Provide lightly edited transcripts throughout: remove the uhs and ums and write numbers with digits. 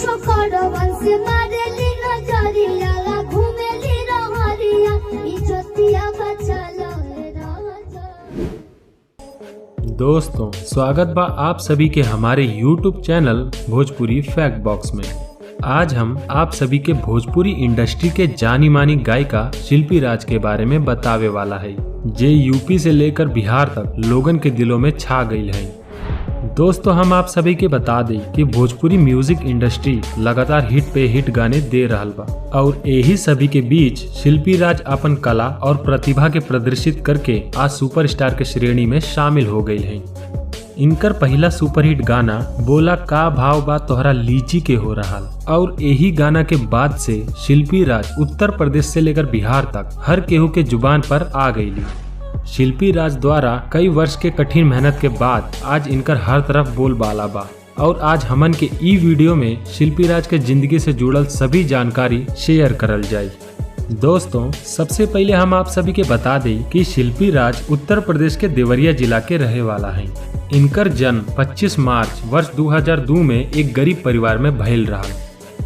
कुछो करवन से मारेली नजरिया ला घूमेली रहरिया इज्जतिया बचालो राजा। दोस्तों, स्वागत बा आप सभी के हमारे YouTube channel Bhojpuri fact box में। आज हम आप सभी के भोजपुरी इंडस्ट्री के जानी मानी गायिका शिल्पी राज के बारे में बतावे वाला है, जे यूपी से लेकर बिहार तक लोगन के दिलों में छा गई है। दोस्तों, हम आप सभी के बता दें कि भोजपुरी म्यूजिक इंडस्ट्री लगातार हिट पे हिट गाने दे रहल बा और यही सभी के बीच शिल्पी राज अपन कला और प्रतिभा के प्रदर्शित करके आज सुपरस्टार के श्रेणी में शामिल हो गई है। इनकर पहला सुपरहिट गाना बोला का भाव बा तोहरा लीची के हो रहा और यही गाना के बाद से शिल्पी राज उत्तर प्रदेश से लेकर बिहार तक हर केहू के जुबान पर आ गई। शिल्पी राज द्वारा कई वर्ष के कठिन मेहनत के बाद आज इनकर हर तरफ बोलबाला बा और आज हमन के ई वीडियो में शिल्पी राज के जिंदगी से जुड़ल सभी जानकारी शेयर करल जाए। दोस्तों, सबसे पहले हम आप सभी के बता दें कि शिल्पी राज उत्तर प्रदेश के देवरिया जिला के रहे वाला है। इनकर जन्म 25 मार्च वर्ष 2002 में एक गरीब परिवार में भइल रहा।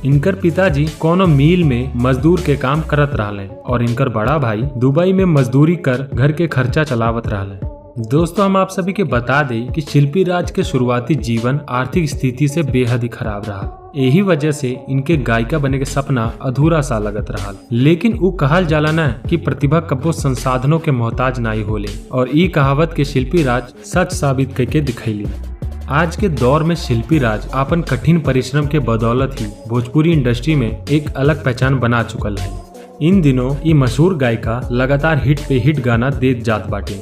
इनकर पिताजी कोनो मिल में मजदूर के काम करत रहले और इनकर बड़ा भाई दुबई में मजदूरी कर घर के खर्चा चलावत रहले। दोस्तों, हम आप सभी के बता दें कि शिल्पी राज के शुरुआती जीवन आर्थिक स्थिति से बेहद ही खराब रहा। यही वजह से इनके गायिका बने के सपना अधूरा सा लगत रहा। लेकिन उ कहल जाला न कि प्रतिभा कबो संसाधनों के मोहताज नहीं होले और ई कहावत के शिल्पी राज सच साबित करके दिखैली। आज के दौर में शिल्पी राज अपन कठिन परिश्रम के बदौलत ही भोजपुरी इंडस्ट्री में एक अलग पहचान बना चुकल है। इन दिनों ये मशहूर गायिका लगातार हिट पे हिट गाना देत जात बाटे।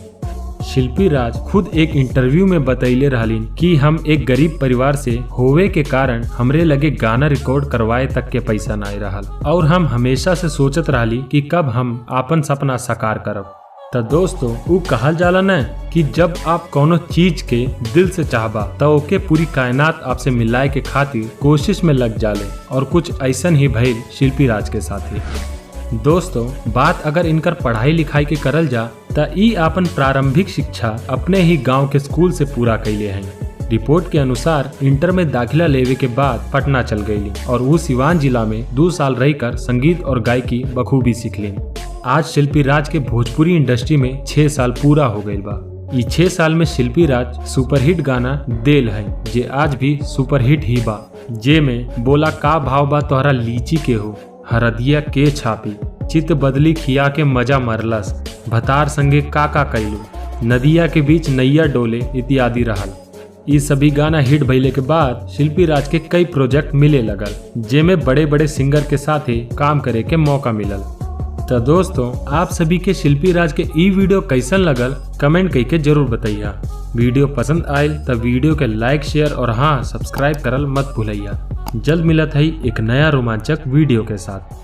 शिल्पी राज खुद एक इंटरव्यू में बतैले रहलीन कि हम एक गरीब परिवार से होवे के कारण हमरे लगे गाना रिकॉर्ड करवाए तक के पैसा नहीं रहल और हम हमेशा से सोचत रहली कि कब हम अपन सपना साकार करब। तो दोस्तों, उ कहल जाला न कि जब आप कोनो चीज के दिल से चाहबा तो ओके पूरी कायनात आपसे मिलाए के खातिर कोशिश में लग जाले और कुछ ऐसन ही भइल शिल्पी राज के साथ ही। दोस्तों, बात अगर इनकर पढ़ाई लिखाई के करल जा त ई अपन प्रारंभिक शिक्षा अपने ही गांव के स्कूल से पूरा कैले हैं। रिपोर्ट के अनुसार इंटर में दाखिला लेवे के बाद पटना चल गई और वो सिवान जिला में 2 साल रहकर संगीत और गायकी बखूबी सीख ली। आज शिल्पी राज के भोजपुरी इंडस्ट्री में 6 साल पूरा हो गई बा। ई 6 साल में शिल्पी राज सुपरहिट गाना देल है जे आज भी सुपरहिट ही बा, जे में बोला का भाव बा तोहरा लीची के हो, हरदिया के छापी, चित बदली खिया के मजा मरलस, भतार संगे काका कैलू, नदिया के बीच नैया डोले इत्यादि रहल। ये सभी गाना हिट भइले के बाद शिल्पी राज के कई प्रोजेक्ट मिले लगल, जेमे बड़े बड़े सिंगर के साथ ही काम करे के मौका मिलल। तो दोस्तों, आप सभी के शिल्पी राज के ई वीडियो कैसन लगल कमेंट करके जरूर बताइए। वीडियो पसंद आयल तो वीडियो के लाइक शेयर और हाँ सब्सक्राइब करल मत भूलिए। जल्द मिलत है एक नया रोमांचक वीडियो के साथ।